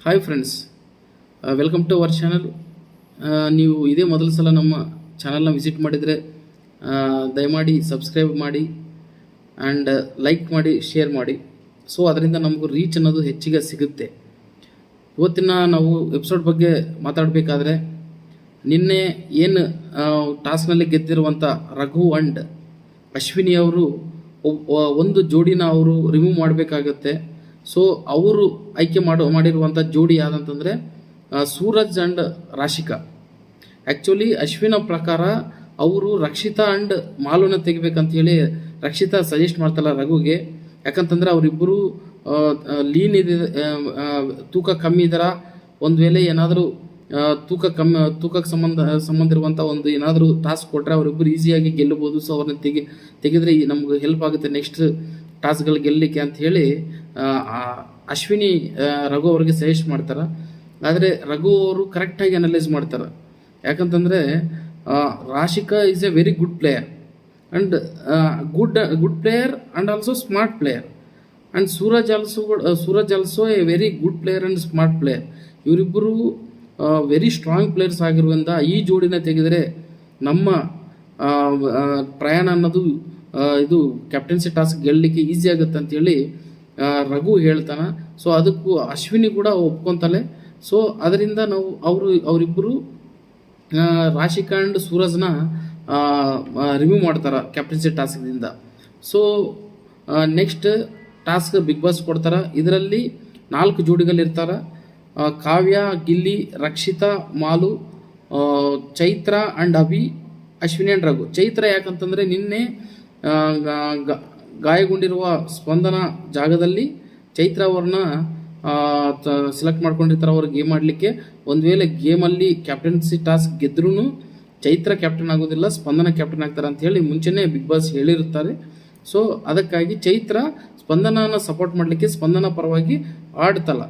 Hi friends, welcome to our channel. ನೀವು ಇದೇ ಮೊದಲ ಸಲ ನಮ್ಮ ಚಾನಲ್ನ ವಿಸಿಟ್ ಮಾಡಿದರೆ ದಯಮಾಡಿ ಸಬ್ಸ್ಕ್ರೈಬ್ ಮಾಡಿ ಆ್ಯಂಡ್ ಲೈಕ್ ಮಾಡಿ, ಶೇರ್ ಮಾಡಿ. ಸೊ ಅದರಿಂದ ನಮಗೂ ರೀಚ್ ಅನ್ನೋದು ಹೆಚ್ಚಿಗೆ ಸಿಗುತ್ತೆ. ಇವತ್ತಿನ ನಾವು ಎಪಿಸೋಡ್ ಬಗ್ಗೆ ಮಾತಾಡಬೇಕಾದ್ರೆ, ನಿನ್ನೆ ಏನು ಟಾಸ್ಕ್ನಲ್ಲಿ ಗೆದ್ದಿರುವಂಥ ರಘು ಆ್ಯಂಡ್ ಅಶ್ವಿನಿ ಅವರು ಒಂದು ಜೋಡಿನ ಅವರು ರಿಮೂವ್ ಮಾಡಬೇಕಾಗತ್ತೆ. ಸೊ ಅವರು ಆಯ್ಕೆ ಮಾಡಿರುವಂಥ ಜೋಡಿ ಯಾವುದಂತಂದರೆ ಸೂರಜ್ ಆ್ಯಂಡ್ ರಾಶಿಕಾ. ಆ್ಯಕ್ಚುಲಿ ಅಶ್ವಿನ ಪ್ರಕಾರ ಅವರು ರಕ್ಷಿತಾ ಆ್ಯಂಡ್ ಮಾಲುನ ತೆಗಿಬೇಕಂತ ಹೇಳಿ ರಕ್ಷಿತಾ ಸಜೆಸ್ಟ್ ಮಾಡ್ತಾಳೆ ರಘುಗೆ. ಯಾಕಂತಂದರೆ ಅವರಿಬ್ಬರು ಲೀನ್ ಇದೆ, ತೂಕ ಕಮ್ಮಿ ಇದ್ದಾರ. ಒಂದು ವೇಳೆ ಏನಾದರೂ ತೂಕಕ್ಕೆ ಸಂಬಂಧ ಇರುವಂಥ ಒಂದು ಏನಾದರೂ ಟಾಸ್ಕ್ ಕೊಟ್ಟರೆ ಅವರಿಬ್ಬರು ಈಸಿಯಾಗಿ ಗೆಲ್ಲಬಹುದು. ಸೊ ಅವ್ರನ್ನ ತೆಗೆದ್ರೆ ನಮ್ಗೆ ಹೆಲ್ಪ್ ಆಗುತ್ತೆ ನೆಕ್ಸ್ಟ್ ಟಾಸ್ಕ್ಗಳು ಗೆಲ್ಲಲಿಕ್ಕೆ ಅಂತ ಹೇಳಿ ಅಶ್ವಿನಿ ರಘು ಅವ್ರಿಗೆ ಸಜೆಸ್ಟ್ ಮಾಡ್ತಾರೆ. ಆದರೆ ರಘು ಅವರು ಕರೆಕ್ಟಾಗಿ ಅನಲೈಸ್ ಮಾಡ್ತಾರೆ. ಯಾಕಂತಂದರೆ Rashika is A very good player and good player and also smart player. And Suraj also A very good player and smart player. ಇವರಿಬ್ಬರು ವೆರಿ ಸ್ಟ್ರಾಂಗ್ ಪ್ಲೇಯರ್ಸ್ ಆಗಿರುವುದರಿಂದ ಈ ಜೋಡಿನ ತೆಗೆದರೆ ನಮ್ಮ ಪ್ರಯಾಣ ಅನ್ನೋದು ಇದು ಕ್ಯಾಪ್ಟನ್ಸಿ ಟಾಸ್ಕ್ ಗೆಲ್ಲಲಿಕ್ಕೆ ಈಸಿ ಆಗುತ್ತೆ ಅಂತೇಳಿ ರಘು ಹೇಳ್ತಾನೆ. ಸೊ ಅದಕ್ಕೂ ಅಶ್ವಿನಿ ಕೂಡ ಒಪ್ಕೊತಾಳೆ. ಸೊ ಅದರಿಂದ ನಾವು ಅವರಿಬ್ಬರು ರಾಶಿಕಾ ಆ್ಯಂಡ್ ಸೂರಜ್ನ ರಿಮೂವ್ ಮಾಡ್ತಾರೆ ಕ್ಯಾಪ್ಟನ್ಸಿ ಟಾಸ್ಕ್ದಿಂದ. So next task big boss ಕೊಡ್ತಾರೆ. ಇದರಲ್ಲಿ 4 ಜೋಡಿಗಳಿರ್ತಾರೆ: ಕಾವ್ಯ, ಗಿಲ್ಲಿ, ರಕ್ಷಿತಾ, ಮಾಲು, ಚೈತ್ರ ಆ್ಯಂಡ್ ಅಭಿ, ಅಶ್ವಿನಿ ಆ್ಯಂಡ್ ರಘು. ಚೈತ್ರ ಯಾಕಂತಂದರೆ ನಿನ್ನೆ ಗಾಯಗೊಂಡಿರುವ ಸ್ಪಂದನ ಜಾಗದಲ್ಲಿ ಚೈತ್ರ ಅವ್ರನ್ನ ಸೆಲೆಕ್ಟ್ ಮಾಡ್ಕೊಂಡಿರ್ತಾರೆ ಅವ್ರ ಗೇಮ್ ಆಡಲಿಕ್ಕೆ. ಒಂದು ವೇಳೆ ಗೇಮಲ್ಲಿ ಕ್ಯಾಪ್ಟನ್ಸಿ ಟಾಸ್ಕ್ ಗೆದ್ರೂ ಚೈತ್ರ ಕ್ಯಾಪ್ಟನ್ ಆಗೋದಿಲ್ಲ, ಸ್ಪಂದನ ಕ್ಯಾಪ್ಟನ್ ಆಗ್ತಾರೆ ಅಂತ ಹೇಳಿ ಮುಂಚೆನೇ ಬಿಗ್ ಬಾಸ್ ಹೇಳಿರುತ್ತಾರೆ. ಸೊ ಅದಕ್ಕಾಗಿ ಚೈತ್ರ ಸ್ಪಂದನನ ಸಪೋರ್ಟ್ ಮಾಡಲಿಕ್ಕೆ ಸ್ಪಂದನ ಪರವಾಗಿ ಆಡ್ತಲ್ಲ.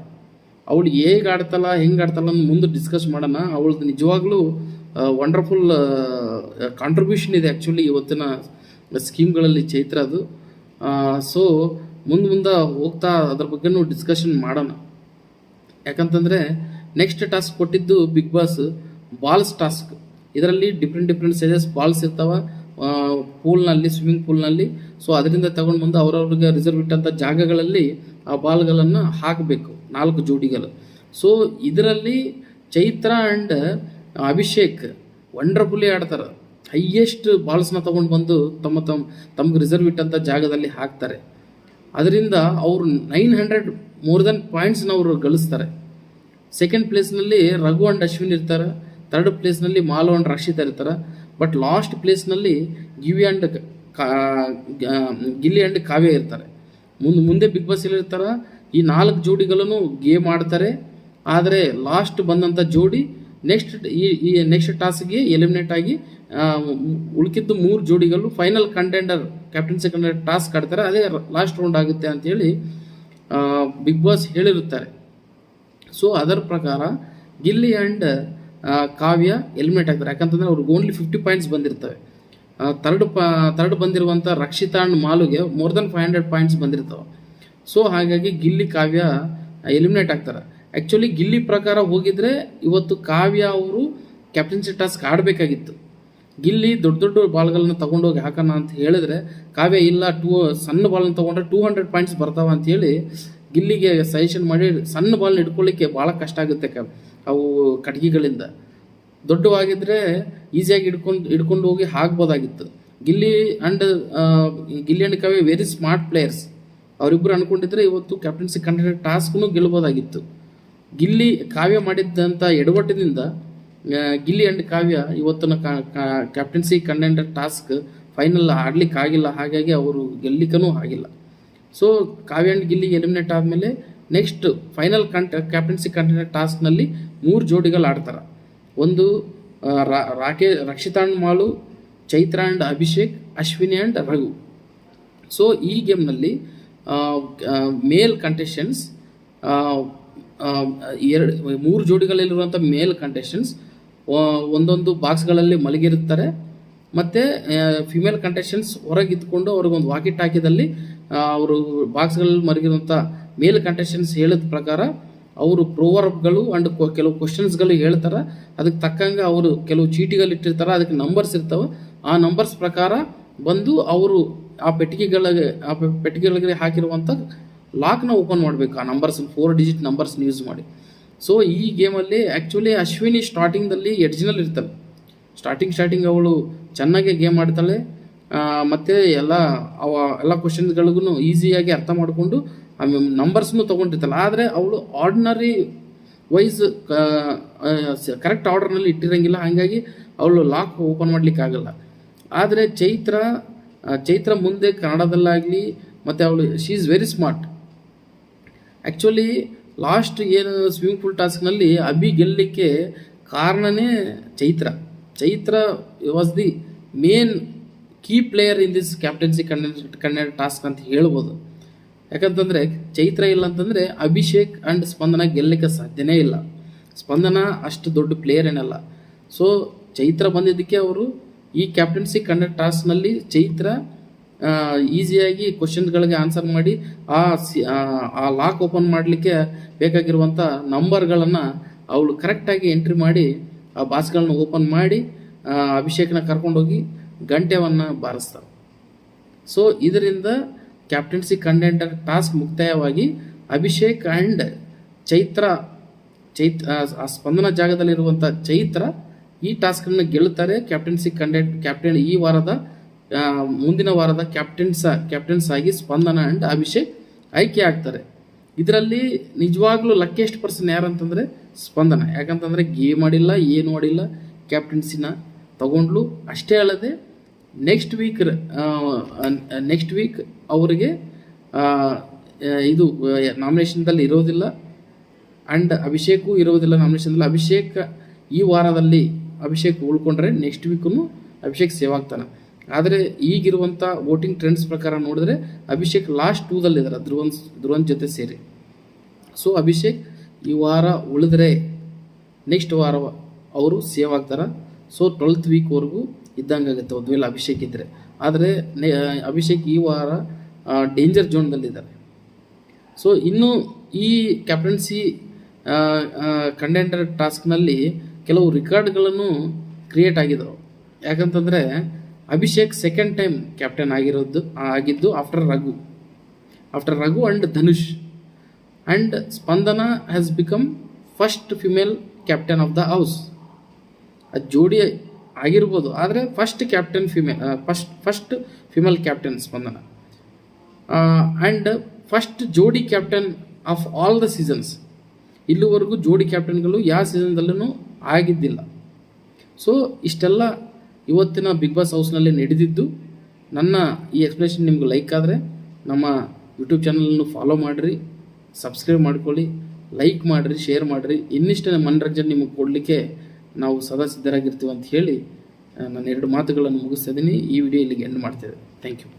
ಅವಳು ಹೇಗೆ ಆಡ್ತಲ್ಲ, ಹೆಂಗೆ ಆಡ್ತಲ್ಲ ಅನ್ನೋ ಮುಂದೆ ಡಿಸ್ಕಸ್ ಮಾಡೋಣ. ಅವಳದು ನಿಜವಾಗ್ಲೂ ವಂಡರ್ಫುಲ್ ಕಾಂಟ್ರಿಬ್ಯೂಷನ್ ಇದೆ ಆ್ಯಕ್ಚುಲಿ ಇವತ್ತಿನ ಸ್ಕೀಮ್ಗಳಲ್ಲಿ ಚೈತ್ರದು. ಸೊ ಮುಂದೆ ಹೋಗ್ತಾ ಅದ್ರ ಬಗ್ಗೆನೂ ಡಿಸ್ಕಷನ್ ಮಾಡೋಣ. ಯಾಕಂತಂದರೆ ನೆಕ್ಸ್ಟ್ ಟಾಸ್ಕ್ ಕೊಟ್ಟಿದ್ದು ಬಿಗ್ ಬಾಸ್ ಬಾಲ್ಸ್ ಟಾಸ್ಕ್. ಇದರಲ್ಲಿ ಡಿಫ್ರೆಂಟ್ ಸೈಜಸ್ ಬಾಲ್ಸ್ ಇರ್ತಾವೆ ಪೂಲ್ನಲ್ಲಿ, ಸ್ವಿಮ್ಮಿಂಗ್ ಪೂಲ್ನಲ್ಲಿ. ಸೊ ಅದರಿಂದ ತಗೊಂಡು ಬಂದು ಅವ್ರವ್ರಿಗೆ ರಿಸರ್ವ್ ಇಟ್ಟಂಥ ಜಾಗಗಳಲ್ಲಿ ಆ ಬಾಲ್ಗಳನ್ನು ಹಾಕಬೇಕು, 4 ಜೋಡಿಗಳು. ಸೊ ಇದರಲ್ಲಿ ಚೈತ್ರ ಆ್ಯಂಡ್ ಅಭಿಷೇಕ್ ವಂಡರ್ಫುಲ್ಲಿ ಆಡ್ತಾರೆ. ಹೈಯೆಸ್ಟ್ ಬಾಲ್ಸ್ನ ತೊಗೊಂಡು ಬಂದು ತಮ್ಗೆ ರಿಸರ್ವ್ ಇಟ್ಟಂಥ ಜಾಗದಲ್ಲಿ ಹಾಕ್ತಾರೆ. ಅದರಿಂದ ಅವರು 900 ಮೋರ್ ದೆನ್ ಪಾಯಿಂಟ್ಸ್ನ ಅವರು ಗಳಿಸ್ತಾರೆ. ಸೆಕೆಂಡ್ ಪ್ಲೇಸ್ನಲ್ಲಿ ರಘು ಆ್ಯಂಡ್ ಅಶ್ವಿನ್ ಇರ್ತಾರೆ. ಥರ್ಡ್ ಪ್ಲೇಸ್ನಲ್ಲಿ ಮಾಲು ಆ್ಯಂಡ್ ರಕ್ಷಿತಾ ಇರ್ತಾರೆ. ಬಟ್ ಲಾಸ್ಟ್ ಪ್ಲೇಸ್ನಲ್ಲಿ ಗಿಲ್ಲಿ ಆ್ಯಂಡ್ ಕಾವ್ಯ ಇರ್ತಾರೆ. ಮುಂದೆ ಬಿಗ್ ಬಾಸ್ ಇರ್ತಾರೆ. ಈ 4 ಜೋಡಿಗಳನ್ನು ಗೇಮ್ ಆಡ್ತಾರೆ. ಆದರೆ ಲಾಸ್ಟ್ ಬಂದಂಥ ಜೋಡಿ ನೆಕ್ಸ್ಟ್ ಟಾಸ್ಕ್ಗೆ ಎಲಿಮಿನೇಟ್ ಆಗಿ ಉಳ್ಕಿದ್ದು 3 ಜೋಡಿಗಳು ಫೈನಲ್ ಕ್ಯಾಪ್ಟನ್ಸಿ ಕಂಟೆಂಡರ್ ಟಾಸ್ಕ್ ಆಡ್ತಾರೆ. ಅದೇ ಲಾಸ್ಟ್ ರೌಂಡ್ ಆಗುತ್ತೆ ಅಂತೇಳಿ ಬಿಗ್ ಬಾಸ್ ಹೇಳಿರುತ್ತಾರೆ. ಸೊ ಅದರ ಪ್ರಕಾರ ಗಿಲ್ಲಿ ಆ್ಯಂಡ್ ಕಾವ್ಯ ಎಲಿಮಿನೇಟ್ ಆಗ್ತಾರೆ. ಯಾಕಂತಂದರೆ ಅವ್ರಿಗೆ ಓನ್ಲಿ 50 ಪಾಯಿಂಟ್ಸ್ ಬಂದಿರ್ತವೆ. ಥರ್ಡ್ ಬಂದಿರುವಂಥ ರಕ್ಷಿತಾ ಆ್ಯಂಡ್ ಮಾಲುಗೆ ಮೋರ್ ದೆನ್ 500 ಪಾಯಿಂಟ್ಸ್ ಬಂದಿರ್ತವೆ. ಸೊ ಹಾಗಾಗಿ ಗಿಲ್ಲಿ, ಕಾವ್ಯ ಎಲಿಮಿನೇಟ್ ಆಗ್ತಾರೆ. ಆ್ಯಕ್ಚುಲಿ ಗಿಲ್ಲಿ ಪ್ರಕಾರ ಹೋಗಿದ್ರೆ ಇವತ್ತು ಕಾವ್ಯ ಅವರು ಕ್ಯಾಪ್ಟನ್ಸಿ ಟಾಸ್ಕ್ ಆಡಬೇಕಾಗಿತ್ತು. ಗಿಲ್ಲಿ ದೊಡ್ಡ ಬಾಲ್ಗಳನ್ನ ತೊಗೊಂಡೋಗಿ ಹಾಕೋಣ ಅಂತ ಹೇಳಿದ್ರೆ ಕಾವ್ಯ ಇಲ್ಲ, ಸಣ್ಣ ಬಾಲ್ನ ತೊಗೊಂಡ್ರೆ 200 ಪಾಯಿಂಟ್ಸ್ ಬರ್ತಾವೆ ಅಂಥೇಳಿ ಗಿಲ್ಲಿಗೆ ಸಜೆಷನ್ ಮಾಡಿ ಸಣ್ಣ ಬಾಲ್ನ ಹಿಡ್ಕೊಳ್ಳಿಕ್ಕೆ ಭಾಳ ಕಷ್ಟ ಆಗುತ್ತೆ ಅವು ಕಟ್ಗಿಗಳಿಂದ. ದೊಡ್ಡವಾಗಿದ್ದರೆ ಈಸಿಯಾಗಿ ಹಿಡ್ಕೊಂಡು ಹೋಗಿ ಹಾಕ್ಬೋದಾಗಿತ್ತು. Gilli and Kavya very smart players. ಅವರಿಬ್ಬರು ಅಂದ್ಕೊಂಡಿದ್ರೆ ಇವತ್ತು ಕ್ಯಾಪ್ಟನ್ಸಿ ಕಂಟೆಂಡರ್ ಟಾಸ್ಕ್ನು ಗೆಲ್ಬೋದಾಗಿತ್ತು. ಕಾವ್ಯ ಮಾಡಿದ್ದಂಥ ಎಡವಟ್ಟಿನಿಂದ ಗಿಲ್ಲಿ ಆ್ಯಂಡ್ ಕಾವ್ಯ ಇವತ್ತಿನ ಕ್ಯಾಪ್ಟನ್ಸಿ ಕಂಟೆಂಡರ್ ಟಾಸ್ಕ್ ಫೈನಲ್ ಆಡ್ಲಿಕ್ಕೆ ಆಗಿಲ್ಲ. ಹಾಗಾಗಿ ಅವರು ಗೆಲ್ಲಿಕ್ಕೂ ಆಗಿಲ್ಲ. So Kavya and Gilli eliminate ಆದಮೇಲೆ ನೆಕ್ಸ್ಟ್ ಫೈನಲ್ ಕ್ಯಾಪ್ಟನ್ಸಿ ಕಂಟೆಂಡರ್ ಟಾಸ್ಕ್ನಲ್ಲಿ 3 ಜೋಡಿಗಳು ಆಡ್ತಾರೆ. ಒಂದು Rakshita and mall, Chaitra and Abhishek, Ashwini and Raghu. So ಈ ಗೇಮ್ನಲ್ಲಿ ಮೇಲ್ ಕಂಟೆಸ್ಟೆಂಟ್ಸ್ 3 ಜೋಡಿಗಳಲ್ಲಿರುವಂಥ ಮೇಲ್ ಕಂಟೆಸ್ಟೆಂಟ್ಸ್ ಒಂದೊಂದು ಬಾಕ್ಸ್ಗಳಲ್ಲಿ ಮಲಗಿರುತ್ತಾರೆ. ಮತ್ತು ಫಿಮೇಲ್ ಕಂಟೆಸ್ಟೆಂಟ್ಸ್ ಹೊರಗೆ ಇದ್ಕೊಂಡು ಅವ್ರಿಗೊಂದು ವಾಕಿ ಟಾಕಿದಲ್ಲಿ ಅವರು ಬಾಕ್ಸ್ಗಳಲ್ಲಿ ಮಲಗಿರುವಂಥ ಮೇಲ್ ಕಂಟೆಸ್ಟೆಂಟ್ಸ್ ಹೇಳಿದ ಪ್ರಕಾರ ಅವರು ಪ್ರೋವರ್ಬ್ಗಳು ಆ್ಯಂಡ್ ಕೆಲವು ಕ್ವಶನ್ಸ್ಗಳು ಹೇಳ್ತಾರೆ. ಅದಕ್ಕೆ ತಕ್ಕಂಗೆ ಅವರು ಕೆಲವು ಚೀಟಿಗಳು ಇಟ್ಟಿರ್ತಾರೆ, ಅದಕ್ಕೆ ನಂಬರ್ಸ್ ಇರ್ತವೆ. ಆ ನಂಬರ್ಸ್ ಪ್ರಕಾರ ಬಂದು ಅವರು ಆ ಪೆಟ್ಟಿಗೆಗಳಿಗೆ ಹಾಕಿರುವಂಥ ಲಾಕ್ನ ಓಪನ್ ಮಾಡಬೇಕು. ಆ ನಂಬರ್ಸ್ 4 ಡಿಜಿಟ್ ನಂಬರ್ಸ್ನ ಯೂಸ್ ಮಾಡಿ. ಸೊ ಈ ಗೇಮಲ್ಲಿ ಆ್ಯಕ್ಚುಲಿ ಅಶ್ವಿನಿ ಸ್ಟಾರ್ಟಿಂಗ್ದಲ್ಲಿ ಎಡ್ಜಿನಲ್ಲಿ ಇರ್ತಾಳೆ. ಸ್ಟಾರ್ಟಿಂಗ್ ಅವಳು ಚೆನ್ನಾಗಿ ಗೇಮ್ ಆಡ್ತಾಳೆ, ಮತ್ತು ಎಲ್ಲ ಕ್ವಶನ್ಸ್ಗಳಿಗೂ ಈಸಿಯಾಗಿ ಅರ್ಥ ಮಾಡಿಕೊಂಡು ನಂಬರ್ಸ್ನು ತೊಗೊಂಡಿರ್ತಾಳೆ. ಆದರೆ ಅವಳು ಆರ್ಡಿನರಿ ವೈಸ್ ಕರೆಕ್ಟ್ ಆರ್ಡರ್ನಲ್ಲಿ ಇಟ್ಟಿರೋಂಗಿಲ್ಲ, ಹಾಗಾಗಿ ಅವಳು ಲಾಕ್ ಓಪನ್ ಮಾಡಲಿಕ್ಕಾಗಲ್ಲ. ಆದರೆ ಚೈತ್ರ ಮುಂದೆ ಕನ್ನಡದಲ್ಲಾಗಲಿ ಮತ್ತು ಅವಳು she is very smart. Actually last ಏನು ಸ್ವಿಮ್ಮಿಂಗ್ ಪೂಲ್ ಟಾಸ್ಕ್ನಲ್ಲಿ ಅಭಿ ಗೆಲ್ಲಲಿಕ್ಕೆ ಕಾರಣನೇ Chaitra was the main key player in this captaincy Kannada task ಅಂತ ಹೇಳ್ಬೋದು. ಯಾಕಂತಂದರೆ ಚೈತ್ರ ಇಲ್ಲ ಅಂತಂದರೆ ಅಭಿಷೇಕ್ ಆ್ಯಂಡ್ ಸ್ಪಂದನ ಗೆಲ್ಲಲಿಕ್ಕೆ ಸಾಧ್ಯನೇ ಇಲ್ಲ. ಸ್ಪಂದನ ಅಷ್ಟು ದೊಡ್ಡ ಪ್ಲೇಯರ್ ಏನಲ್ಲ. ಸೊ ಚೈತ್ರ ಬಂದಿದ್ದಕ್ಕೆ ಅವರು ಈ ಕ್ಯಾಪ್ಟನ್ಸಿ ಕನ್ನಡ ಟಾಸ್ಕ್ನಲ್ಲಿ ಚೈತ್ರ ಈಸಿಯಾಗಿ ಕ್ವಶನ್ಗಳಿಗೆ ಆನ್ಸರ್ ಮಾಡಿ ಆ ಲಾಕ್ ಓಪನ್ ಮಾಡಲಿಕ್ಕೆ ಬೇಕಾಗಿರುವಂಥ ನಂಬರ್ಗಳನ್ನು ಅವಳು ಕರೆಕ್ಟಾಗಿ ಎಂಟ್ರಿ ಮಾಡಿ ಆ ಬಾಕ್ಸ್ಗಳನ್ನ ಓಪನ್ ಮಾಡಿ ಅಭಿಷೇಕ್ನ ಕರ್ಕೊಂಡೋಗಿ ಗಂಟೆಯನ್ನು ಬಾರಿಸ್ತಾರೆ. ಸೊ ಇದರಿಂದ ಕ್ಯಾಪ್ಟನ್ಸಿ ಕಂಟೆಂಡರ್ ಟಾಸ್ಕ್ ಮುಕ್ತಾಯವಾಗಿ ಅಭಿಷೇಕ್ ಆ್ಯಂಡ್ ಚೈತ್ರ ಸ್ಪಂದನ ಜಾಗದಲ್ಲಿರುವಂಥ ಚೈತ್ರ ಈ ಟಾಸ್ಕನ್ನು ಗೆಲ್ಲುತ್ತಾರೆ. ಕ್ಯಾಪ್ಟನ್ ಈ ವಾರದ ಮುಂದಿನ ವಾರದ ಕ್ಯಾಪ್ಟನ್ಸ್ ಆಗಿ ಸ್ಪಂದನ ಆ್ಯಂಡ್ ಅಭಿಷೇಕ್ ಆಯ್ಕೆ ಆಗ್ತಾರೆ. ಇದರಲ್ಲಿ ನಿಜವಾಗ್ಲೂ ಲಕ್ಕಿಯೆಸ್ಟ್ ಪರ್ಸನ್ ಯಾರಂತಂದರೆ ಸ್ಪಂದನ. ಯಾಕಂತಂದರೆ ಗೇಮ್ ಆಡಿಲ್ಲ, ಏನು ಆಡಿಲ್ಲ, ಕ್ಯಾಪ್ಟನ್ಸಿನ ತಗೊಂಡ್ಲು. ಅಷ್ಟೇ ಅಲ್ಲದೆ ನೆಕ್ಸ್ಟ್ ವೀಕ್ ಅವರಿಗೆ ಇದು ನಾಮಿನೇಷನ್ದಲ್ಲಿ ಇರೋದಿಲ್ಲ, ಆ್ಯಂಡ್ ಅಭಿಷೇಕು ಇರೋದಿಲ್ಲ ನಾಮಿನೇಷನ್ದಲ್ಲಿ. ಈ ವಾರದಲ್ಲಿ ಅಭಿಷೇಕ್ ಉಳ್ಕೊಂಡ್ರೆ ನೆಕ್ಸ್ಟ್ ವೀಕು ಅಭಿಷೇಕ್ ಸೇವ್ ಆಗ್ತಾನೆ. ಆದರೆ ಈಗಿರುವಂಥ ವೋಟಿಂಗ್ ಟ್ರೆಂಡ್ಸ್ ಪ್ರಕಾರ ನೋಡಿದ್ರೆ ಅಭಿಷೇಕ್ ಲಾಸ್ಟ್ 2 ಇದ್ದಾರೆ ಧ್ರುವನ್ ಜೊತೆ ಸೇರಿ. ಸೊ ಅಭಿಷೇಕ್ ಈ ವಾರ ಉಳಿದ್ರೆ ನೆಕ್ಸ್ಟ್ ವಾರ ಅವರು ಸೇವ್ ಆಗ್ತಾರೆ. ಸೊ 12th ವೀಕ್ವರೆಗೂ ಇದ್ದಂಗೆ ಆಗುತ್ತೆ ಒಂದು ವೇಳೆ ಅಭಿಷೇಕ್ ಇದ್ದರೆ. ಆದರೆ ಅಭಿಷೇಕ್ ಈ ವಾರ ಡೇಂಜರ್ ಝೋನ್ದಲ್ಲಿದ್ದಾರೆ. ಸೊ ಇನ್ನು ಈ ಕ್ಯಾಪ್ಟನ್ಸಿ ಕಂಟೆಂಡರ್ ಟಾಸ್ಕ್ನಲ್ಲಿ ಕೆಲವು ರೆಕಾರ್ಡ್ಗಳನ್ನು ಕ್ರಿಯೇಟ್ ಆಗಿದ್ದವು. ಯಾಕಂತಂದರೆ ಅಭಿಷೇಕ್ ಸೆಕೆಂಡ್ ಟೈಮ್ ಕ್ಯಾಪ್ಟನ್ ಆಗಿದ್ದು after Raghu and Dhanush. And Spandana has become first female captain of the house. ಅದು ಜೋಡಿ ಆಗಿರ್ಬೋದು, ಆದರೆ first female captain Spandana. And first ಜೋಡಿ captain of all the seasons. ಇಲ್ಲಿವರೆಗೂ ಜೋಡಿ ಕ್ಯಾಪ್ಟನ್ಗಳು ಯಾವ ಸೀಸನ್ದಲ್ಲೂ ಆಗಿದ್ದಿಲ್ಲ. ಸೊ ಇಷ್ಟೆಲ್ಲ ಇವತ್ತಿನ ಬಿಗ್ ಬಾಸ್ ಹೌಸ್ನಲ್ಲಿ ನಡೆದಿದ್ದು. ನನ್ನ ಈ ಎಕ್ಸ್ಪ್ಲನೇಷನ್ ನಿಮ್ಗೆ ಲೈಕ್ ಆದರೆ ನಮ್ಮ ಯೂಟ್ಯೂಬ್ ಚಾನಲನ್ನು ಫಾಲೋ ಮಾಡಿರಿ, ಸಬ್ಸ್ಕ್ರೈಬ್ ಮಾಡ್ಕೊಳ್ಳಿ, ಲೈಕ್ ಮಾಡಿರಿ, ಶೇರ್ ಮಾಡಿರಿ. ಇನ್ನಿಷ್ಟು ಮನರಂಜನೆ ನಿಮಗೆ ಕೊಡಲಿಕ್ಕೆ ನಾವು ಸದಾ ಸಿದ್ಧರಾಗಿರ್ತೀವಿ ಅಂತ ಹೇಳಿ ನಾನು 2 ಮಾತುಗಳನ್ನು ಮುಗಿಸ್ತಾ ಇದ್ದೀನಿ. ಈ ವಿಡಿಯೋ ಇಲ್ಲಿಗೆ ಎಂಡ್ ಮಾಡ್ತೇವೆ. Thank you.